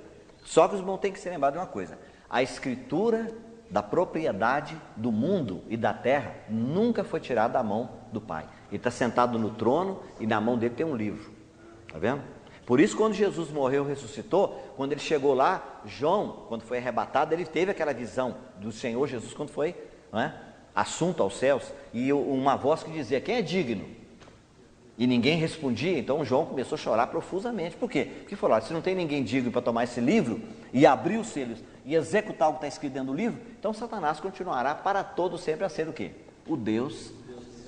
Só que os irmãos têm que se lembrar de uma coisa: a escritura da propriedade do mundo e da terra nunca foi tirada da mão do Pai. Ele está sentado no trono e na mão dele tem um livro, está vendo? Por isso, quando Jesus morreu e ressuscitou, quando ele chegou lá, João, quando foi arrebatado, ele teve aquela visão do Senhor Jesus quando foi, não é, assunto aos céus, e uma voz que dizia: quem é digno? E ninguém respondia. Então João começou a chorar profusamente. Por quê? Porque falou: se não tem ninguém digno para tomar esse livro e abrir os selos e executar o que está escrito dentro do livro, então Satanás continuará para todo sempre a ser o quê? O Deus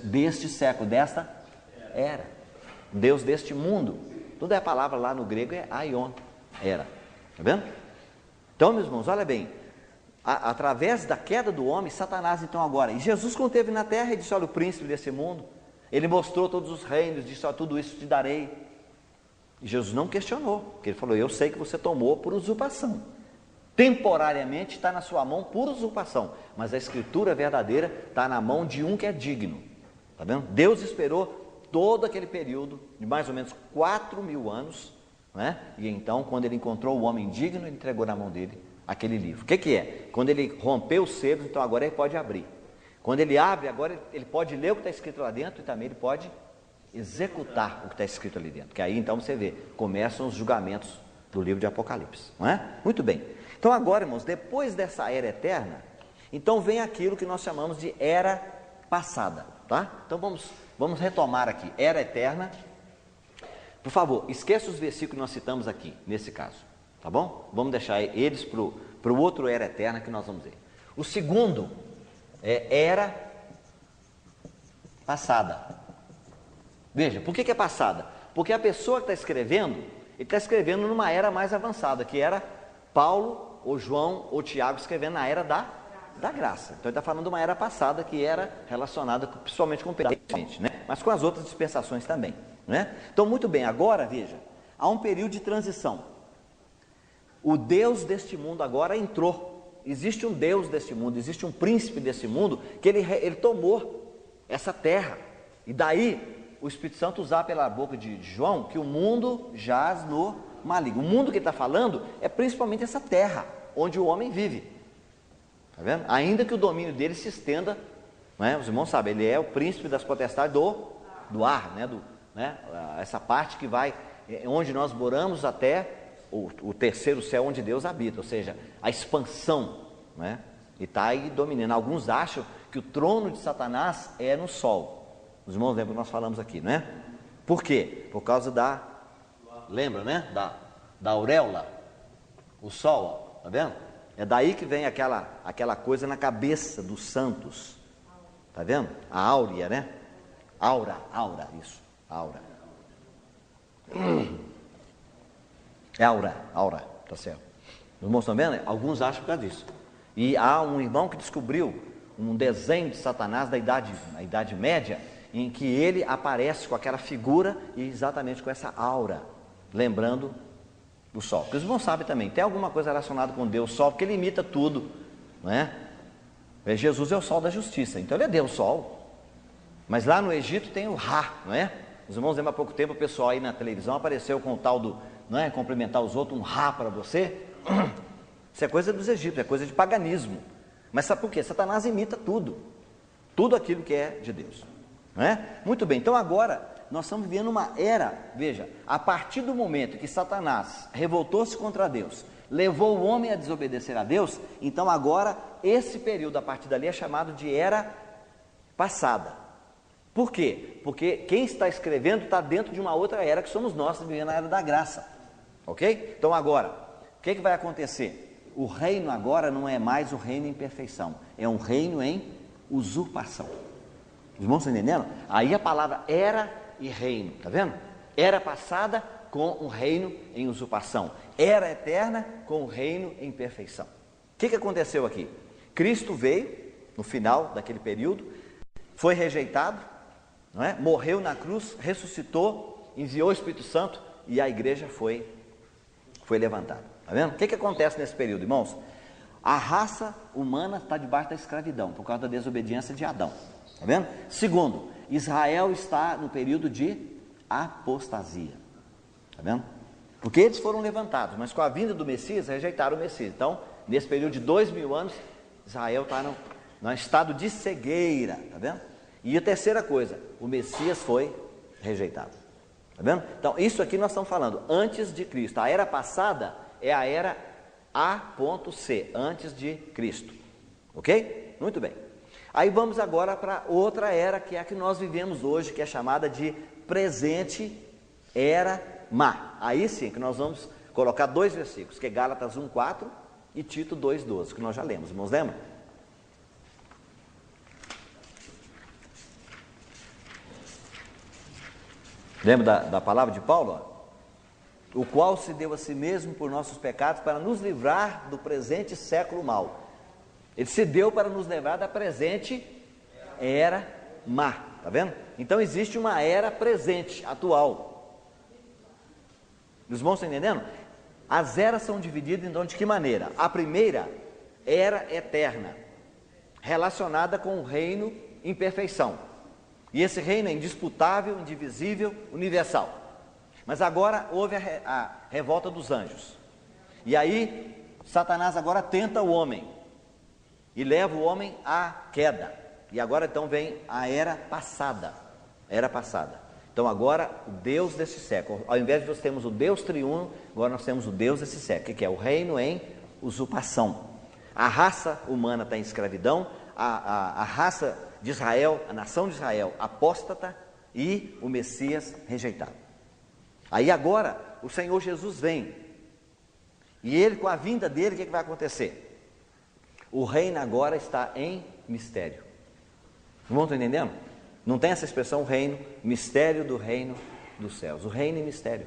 deste século, desta era, Deus deste mundo. Tudo é a palavra lá no grego, é aion, era. Está vendo? Então, meus irmãos, olha bem, através da queda do homem, Satanás então agora, e Jesus quando esteve na terra, ele disse: olha, o príncipe desse mundo, ele mostrou todos os reinos, disse: olha, tudo isso te darei. E Jesus não questionou, porque ele falou: eu sei que você tomou por usurpação, temporariamente está na sua mão por usurpação, mas a escritura verdadeira está na mão de um que é digno. Está vendo? Deus esperou todo aquele período de mais ou menos 4.000 anos, né? E então, quando ele encontrou o homem digno, ele entregou na mão dele aquele livro. O que é? Quando ele rompeu os selos, então agora ele pode abrir. Quando ele abre, agora ele pode ler o que está escrito lá dentro e também ele pode executar o que está escrito ali dentro. Que aí então você vê, começam os julgamentos do livro de Apocalipse, não é? Muito bem. Então agora, irmãos, depois dessa era eterna, então vem aquilo que nós chamamos de era passada, tá? Então vamos retomar aqui, era eterna. Por favor, esqueça os versículos que nós citamos aqui, nesse caso, tá bom? Vamos deixar eles para o outro era eterna que nós vamos ver. O segundo é era passada. Veja, por que é passada? Porque a pessoa que está escrevendo, ele está escrevendo numa era mais avançada, que era Paulo, ou João, ou Tiago escrevendo na era da graça. Então ele está falando de uma era passada que era relacionada principalmente com o período, né? Mas com as outras dispensações também, né? Então muito bem, agora veja, há um período de transição. O Deus deste mundo agora entrou. Existe um Deus deste mundo, existe um príncipe desse mundo, que ele tomou essa terra. E daí o Espírito Santo usar pela boca de João que o mundo jaz no maligno. O mundo que ele está falando é principalmente essa terra, onde o homem vive. Está vendo? Ainda que o domínio dele se estenda, né? Os irmãos sabem, ele é o príncipe das potestades do ar, né? Essa parte que vai, onde nós moramos até o terceiro céu onde Deus habita, ou seja, a expansão, né? E está aí dominando. Alguns acham que o trono de Satanás é no sol. Os irmãos lembram que nós falamos aqui, né? Por quê? Por causa lembra, né? Da auréola, o sol, ó, tá vendo? É daí que vem aquela coisa na cabeça dos santos, tá vendo? A áurea, né? Aura, isso, aura. É aura, tá certo. Os irmãos estão vendo? Alguns acham por causa disso. E há um irmão que descobriu um desenho de Satanás na Idade Média, em que ele aparece com aquela figura e exatamente com essa aura, lembrando do sol. Porque os irmãos sabem também, tem alguma coisa relacionada com Deus, sol, porque ele imita tudo, não é? Jesus é o sol da justiça, então ele é Deus sol. Mas lá no Egito tem o Ra, não é? Os irmãos lembram há pouco tempo, o pessoal aí na televisão apareceu com o tal do, não é? Cumprimentar os outros, um Ra para você. Isso é coisa dos egípcios, é coisa de paganismo. Mas sabe por quê? Satanás imita tudo aquilo que é de Deus, não é? Muito bem, então agora nós estamos vivendo uma era, veja, a partir do momento que Satanás revoltou-se contra Deus, levou o homem a desobedecer a Deus, então agora esse período a partir dali é chamado de era passada. Por quê? Porque quem está escrevendo está dentro de uma outra era que somos nós, vivendo a era da graça, ok? Então agora, o que vai acontecer? O reino agora não é mais o reino em perfeição, é um reino em usurpação. Os irmãos estão entendendo? Aí a palavra era e reino, tá vendo? Era passada com um reino em usurpação, era eterna com o reino em perfeição. O que aconteceu aqui? Cristo veio no final daquele período, foi rejeitado, não é? Morreu na cruz, ressuscitou, enviou o Espírito Santo e a igreja foi levantada. Tá vendo? O que acontece nesse período, irmãos? A raça humana está debaixo da escravidão por causa da desobediência de Adão. Tá vendo? Segundo, Israel está no período de apostasia. Tá vendo? Porque eles foram levantados, mas com a vinda do Messias, rejeitaram o Messias. Então, nesse período de 2000 anos, Israel está no estado de cegueira. Tá vendo? E a terceira coisa, o Messias foi rejeitado. Tá vendo? Então, isso aqui nós estamos falando antes de Cristo. A era passada é a era A.C, antes de Cristo. Ok? Muito bem. Aí vamos agora para outra era, que é a que nós vivemos hoje, que é chamada de presente era má. Aí sim que nós vamos colocar dois versículos, que é Gálatas 1:4 e Tito 2:12, que nós já lemos. Irmãos, lembram? Lembra da palavra de Paulo? Ó? O qual se deu a si mesmo por nossos pecados para nos livrar do presente século mau. Ele se deu para nos livrar da presente era má, tá vendo? Então existe uma era presente, atual. Os irmãos estão entendendo? As eras são divididas então de que maneira? A primeira, era eterna, relacionada com o reino em perfeição. E esse reino é indisputável, indivisível, universal. Mas agora houve a revolta dos anjos. E aí, Satanás agora tenta o homem e leva o homem à queda. E agora então vem a era passada. Era passada. Então agora o Deus desse século. Ao invés de nós termos o Deus triuno, agora nós temos o Deus desse século, que é o reino em usurpação. A raça humana está em escravidão, a raça de Israel, a nação de Israel apóstata e o Messias rejeitado. Aí agora o Senhor Jesus vem, e ele, com a vinda dele, o que vai acontecer? O reino agora está em mistério. Não estão entendendo? Não tem essa expressão reino, mistério do reino dos céus. O reino em mistério.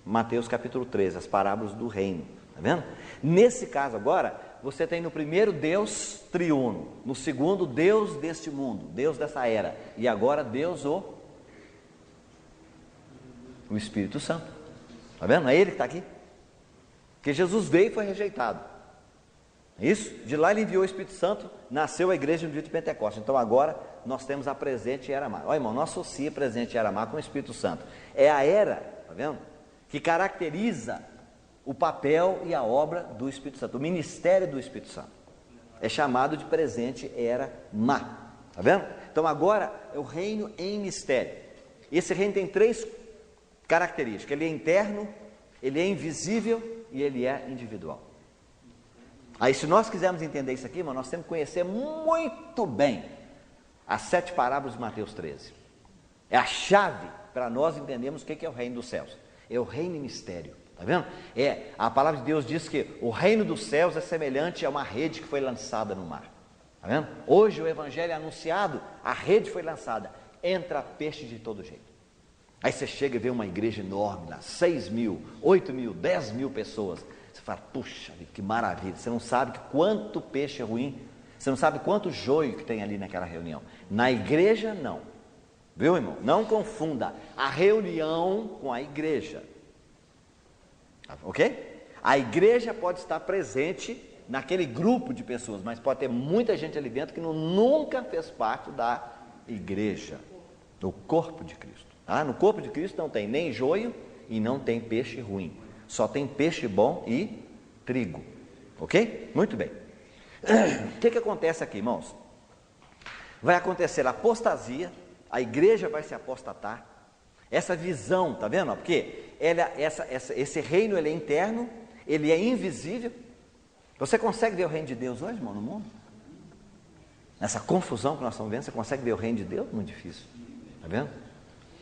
Mateus capítulo 13, as parábolas do reino. Está vendo? Nesse caso agora, você tem no primeiro Deus triuno, no segundo Deus deste mundo, Deus dessa era, e agora Deus o Espírito Santo. Está vendo? É ele que está aqui. Porque Jesus veio e foi rejeitado. Isso? De lá ele enviou o Espírito Santo, nasceu a igreja no dia de Pentecostes. Então agora nós temos a presente era má. Olha, irmão, não associa presente era má com o Espírito Santo. É a era, está vendo? Que caracteriza o papel e a obra do Espírito Santo, o ministério do Espírito Santo. É chamado de presente era má. Está vendo? Então agora é o reino em mistério. Esse reino tem 3 características. Ele é interno, ele é invisível e ele é individual. Aí, se nós quisermos entender isso aqui, irmão, nós temos que conhecer muito bem as 7 parábolas de Mateus 13. É a chave para nós entendermos o que é o reino dos céus. É o reino em mistério, está vendo? A palavra de Deus diz que o reino dos céus é semelhante a uma rede que foi lançada no mar. Está vendo? Hoje o evangelho é anunciado, a rede foi lançada, entra peixe de todo jeito. Aí você chega e vê uma igreja enorme lá, 6 mil, 8 mil, 10 mil pessoas. Você fala, puxa, que maravilha. Você não sabe quanto peixe ruim, você não sabe quanto joio que tem ali naquela reunião. Na igreja, não. Viu, irmão? Não confunda a reunião com a igreja. Ok? A igreja pode estar presente naquele grupo de pessoas, mas pode ter muita gente ali dentro que nunca fez parte da igreja, do corpo de Cristo. No corpo de Cristo não tem nem joio e não tem peixe ruim. Só tem peixe bom e trigo. Ok? Muito bem. O que acontece aqui, irmãos? Vai acontecer apostasia, a igreja vai se apostatar. Essa visão, tá vendo? Porque esse reino ele é interno, ele é invisível. Você consegue ver o reino de Deus hoje, irmão, no mundo? Nessa confusão que nós estamos vendo, você consegue ver o reino de Deus? Muito difícil. Tá vendo?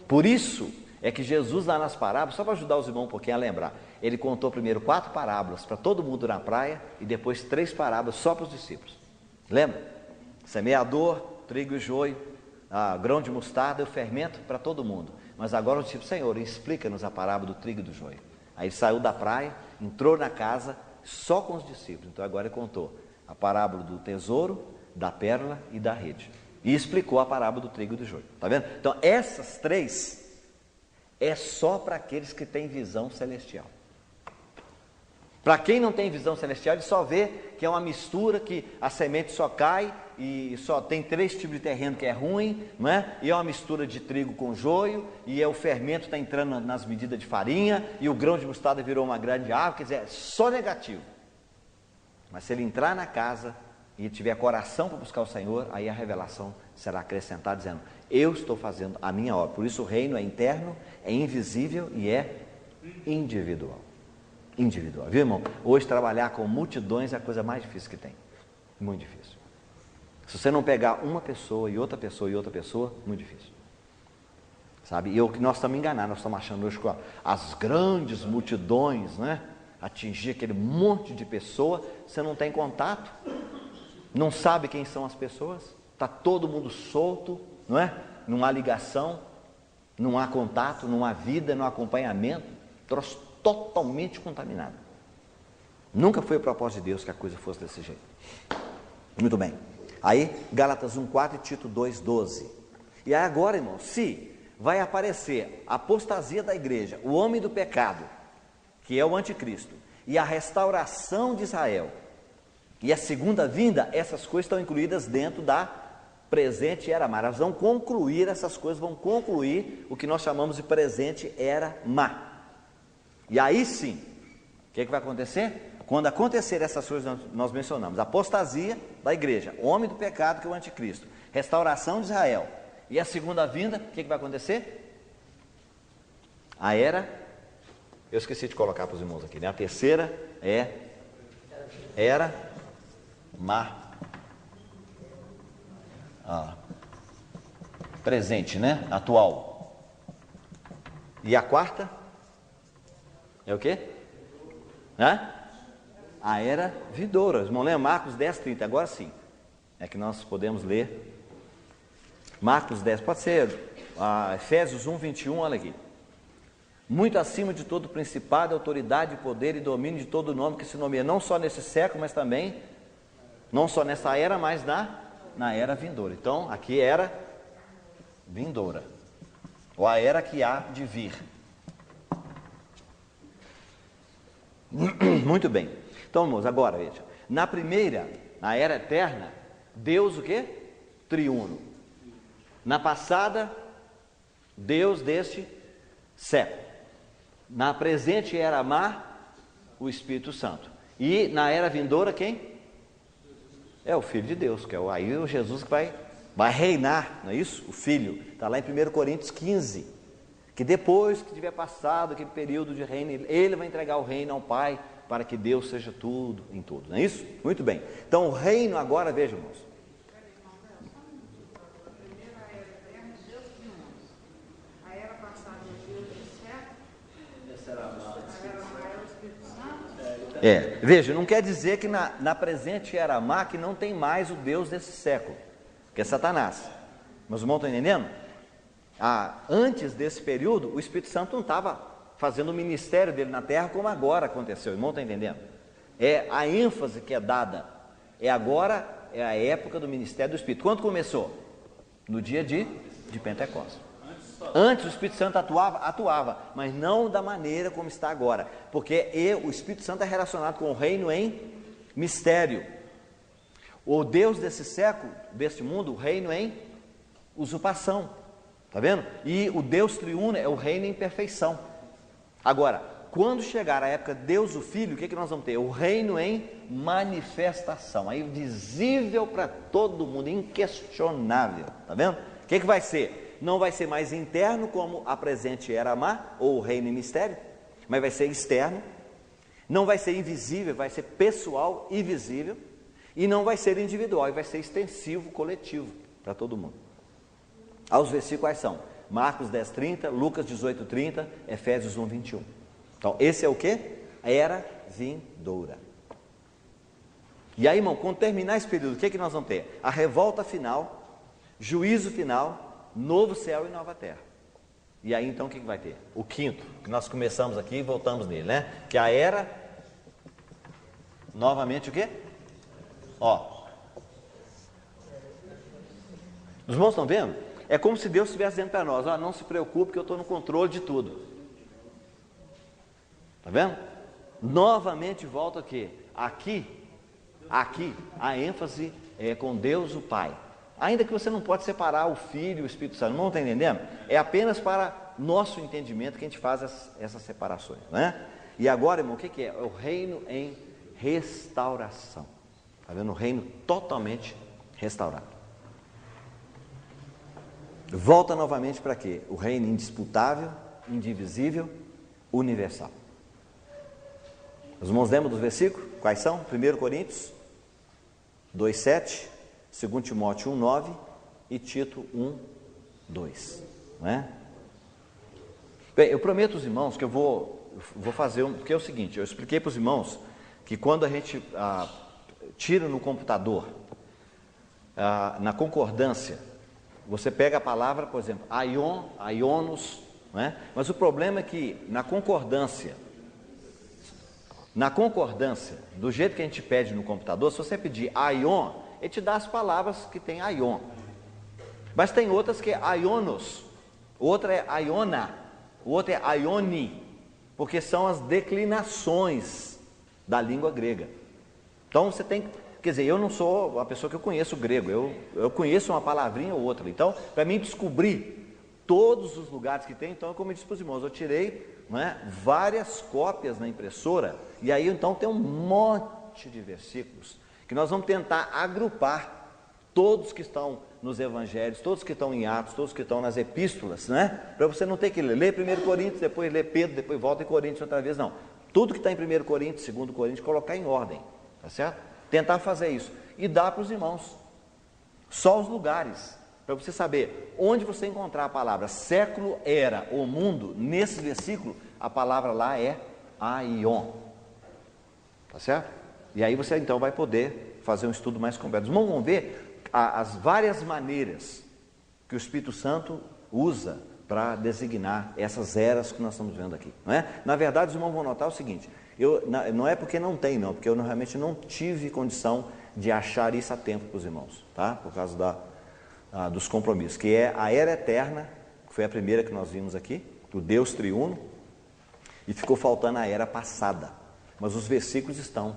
Por isso é que Jesus lá nas parábolas, só para ajudar os irmãos um pouquinho a lembrar, ele contou primeiro 4 parábolas para todo mundo na praia e depois 3 parábolas só para os discípulos. Lembra? Semeador, trigo e joio, grão de mostarda e o fermento para todo mundo. Mas agora o discípulo, Senhor, explica-nos a parábola do trigo e do joio. Aí ele saiu da praia, entrou na casa só com os discípulos. Então agora ele contou a parábola do tesouro, da pérola e da rede. E explicou a parábola do trigo e do joio. Está vendo? Então essas 3 é só para aqueles que têm visão celestial. Para quem não tem visão celestial, ele só vê que é uma mistura, que a semente só cai e só tem 3 tipos de terreno que é ruim, não é? E é uma mistura de trigo com joio, e o fermento está entrando nas medidas de farinha, e o grão de mostarda virou uma grande árvore, quer dizer, é só negativo. Mas se ele entrar na casa e tiver coração para buscar o Senhor, aí a revelação será acrescentada, dizendo, eu estou fazendo a minha obra. Por isso o reino é interno, é invisível e é individual. Individual, viu, irmão? Hoje trabalhar com multidões é a coisa mais difícil que tem. Muito difícil. Se você não pegar uma pessoa e outra pessoa e outra pessoa, muito difícil. Sabe? E nós estamos enganados, nós estamos achando hoje que as grandes multidões, né? Atingir aquele monte de pessoa, você não tem contato, não sabe quem são as pessoas, está todo mundo solto, não é? Não há ligação, não há contato, não há vida, não há acompanhamento, troço totalmente contaminado. Nunca foi o propósito de Deus que a coisa fosse desse jeito. Muito bem. Aí, Gálatas 1,4 e Tito 2,12. E aí agora, irmão, se vai aparecer a apostasia da igreja, o homem do pecado, que é o anticristo, e a restauração de Israel, e a segunda vinda, essas coisas estão incluídas dentro da presente era má. Elas vão concluir, essas coisas vão concluir o que nós chamamos de presente era má. E aí sim, o que vai acontecer? Quando acontecer essas coisas nós mencionamos, apostasia da igreja, homem do pecado que é o anticristo, restauração de Israel, e a segunda vinda, o que vai acontecer? A era, eu esqueci de colocar para os irmãos aqui, né? A terceira é era má. Presente, né? Atual. E a quarta? É o quê? A era vindoura. Irmão, lembra Marcos 10, 30. Agora sim. É que nós podemos ler. Marcos 10, pode ser Efésios 1, 21, olha aqui. Muito acima de todo principado, autoridade, poder e domínio de todo nome que se nomeia, não só nesse século, mas também, não só nessa era, mas na era vindoura. Então, aqui era vindoura, ou a era que há de vir. Muito bem. Então, irmãos, agora veja, na primeira, na era eterna, Deus o quê? Triuno. Na passada, Deus deste século. Na presente era má, o Espírito Santo. E na era vindoura, quem? É o Filho de Deus, que é aí o Jesus que vai reinar, não é isso? O Filho. Está lá em 1 Coríntios 15. Que depois que tiver passado aquele período de reino, ele vai entregar o reino ao Pai, para que Deus seja tudo em tudo, não é isso? Muito bem. Então o reino agora, vejam, irmãos. Veja, não quer dizer que na presente era má que não tem mais o Deus desse século, que é Satanás. Mas os irmãos estão entendendo? Antes desse período, o Espírito Santo não estava fazendo o ministério dele na terra como agora aconteceu. O irmão está entendendo? A ênfase que é dada agora, é a época do ministério do Espírito. Quando começou? No dia de Pentecostes. Antes o Espírito Santo atuava, mas não da maneira como está agora, porque o Espírito Santo é relacionado com o reino em mistério. O Deus desse século, deste mundo, o reino em usurpação, está vendo? E o Deus triuno é o reino em perfeição. Agora, quando chegar a época de Deus o Filho, o que nós vamos ter? O reino em manifestação, aí visível para todo mundo, inquestionável, está vendo? O que vai ser? Não vai ser mais interno como a presente era má, ou o reino em mistério, mas vai ser externo. Não vai ser invisível, vai ser pessoal e visível. E não vai ser individual, vai ser extensivo, coletivo, para todo mundo. Os versículos quais são? Marcos 10, 30, Lucas 18, 30, Efésios 1, 21. Então, esse é o quê? Era vindoura. E aí, irmão, quando terminar esse período, o que nós vamos ter? A revolta final, juízo final, novo céu e nova terra. E aí então o que vai ter? O quinto, que nós começamos aqui e voltamos nele, né? Que a era, novamente o quê? Os irmãos estão vendo? É como se Deus estivesse dizendo para nós, não se preocupe que eu estou no controle de tudo. Está vendo? Novamente volta aqui. Aqui, a ênfase é com Deus o Pai. Ainda que você não pode separar o Filho e o Espírito Santo, não está entendendo? É apenas para nosso entendimento que a gente faz essas separações, né? E agora, irmão, o que é? É o reino em restauração. Está vendo? O reino totalmente restaurado. Volta novamente para quê? O reino indisputável, indivisível, universal. Os irmãos lembram dos versículos? Quais são? 1 Coríntios 2, 7, 2 Timóteo 1, 9 e Tito 1, 2. Não é? Bem, eu prometo aos irmãos que eu vou fazer porque é o seguinte, eu expliquei para os irmãos que quando a gente tira no computador, na concordância, você pega a palavra, por exemplo, aion, aionos, não é? Mas o problema é que na concordância, do jeito que a gente pede no computador, se você pedir aion, ele te dá as palavras que tem aion. Mas tem outras que é aionos, outra é aiona, outra é aioni, porque são as declinações da língua grega. Então você tem, quer dizer, eu não sou a pessoa que conheço o grego, eu conheço uma palavrinha ou outra. Então, para mim descobrir todos os lugares que tem, então, como eu disse para os irmãos, eu tirei, não é, várias cópias na impressora, e aí então tem um monte de versículos que nós vamos tentar agrupar todos que estão nos evangelhos, todos que estão em Atos, todos que estão nas epístolas, né? Para você não ter que ler 1 Coríntios, depois ler Pedro, depois volta em Coríntios outra vez, não. Tudo que está em 1 Coríntios, 2 Coríntios, colocar em ordem. tá certo? Tentar fazer isso e dar para os irmãos só os lugares, para você saber onde você encontrar a palavra século, era ou mundo. Nesse versículo a palavra lá é aion, tá certo? E aí você então vai poder fazer um estudo mais completo. Os irmãos vão ver as várias maneiras que o Espírito Santo usa para designar essas eras que nós estamos vendo aqui, não é? Na verdade, os irmãos vão notar o seguinte: não é porque não tem, não, porque eu realmente não tive condição de achar isso a tempo para os irmãos, tá? Por causa dos compromissos, que é a era eterna, que foi a primeira que nós vimos aqui, do Deus triuno, e ficou faltando a era passada, mas os versículos estão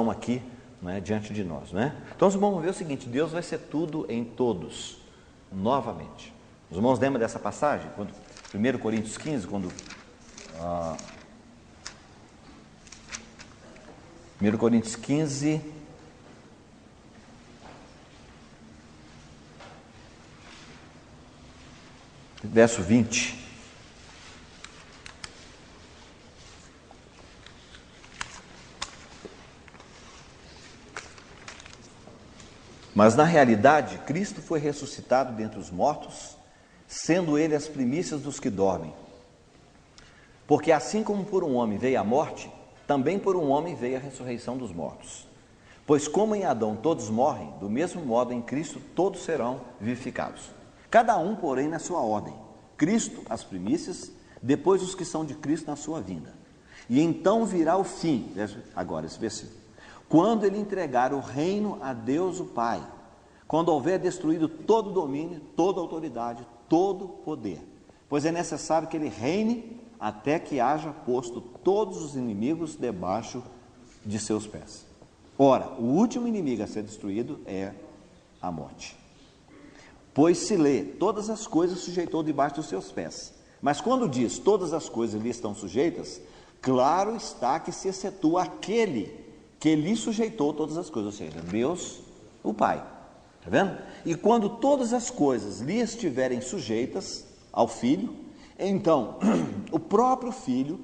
aqui, não é, diante de nós, não é? Então os irmãos vão ver o seguinte: Deus vai ser tudo em todos, novamente. Os irmãos lembram dessa passagem? 1 Coríntios 15, quando 1 Coríntios 15, verso 20. Mas na realidade, Cristo foi ressuscitado dentre os mortos, sendo Ele as primícias dos que dormem. Porque assim como por um homem veio a morte, também por um homem veio a ressurreição dos mortos. Pois como em Adão todos morrem, do mesmo modo em Cristo todos serão vivificados. Cada um, porém, na sua ordem. Cristo, as primícias, depois os que são de Cristo na sua vinda. E então virá o fim, agora esse versículo, quando ele entregar o reino a Deus o Pai, quando houver destruído todo domínio, toda autoridade, todo poder. Pois é necessário que ele reine até que haja posto todos os inimigos debaixo de seus pés. Ora, o último inimigo a ser destruído é a morte. Pois se lê, todas as coisas sujeitou debaixo dos seus pés. Mas quando diz todas as coisas lhe estão sujeitas, claro está que se excetua aquele que lhe sujeitou todas as coisas, ou seja, Deus, o Pai. Está vendo? E quando todas as coisas lhe estiverem sujeitas ao Filho, então o próprio Filho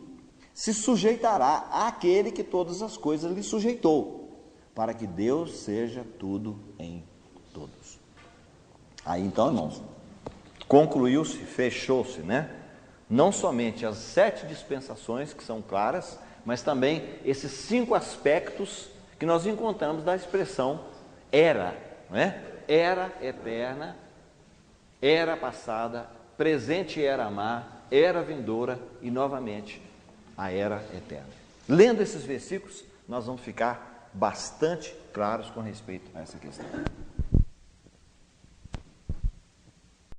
se sujeitará àquele que todas as coisas lhe sujeitou, para que Deus seja tudo em todos. Aí então, irmãos, concluiu-se, fechou-se, né? Não somente as 7 dispensações que são claras, mas também esses 5 aspectos que nós encontramos da expressão era, não é? Era eterna, era passada, presente era amar, era vindoura e novamente a era eterna. Lendo esses versículos, nós vamos ficar bastante claros com respeito a essa questão.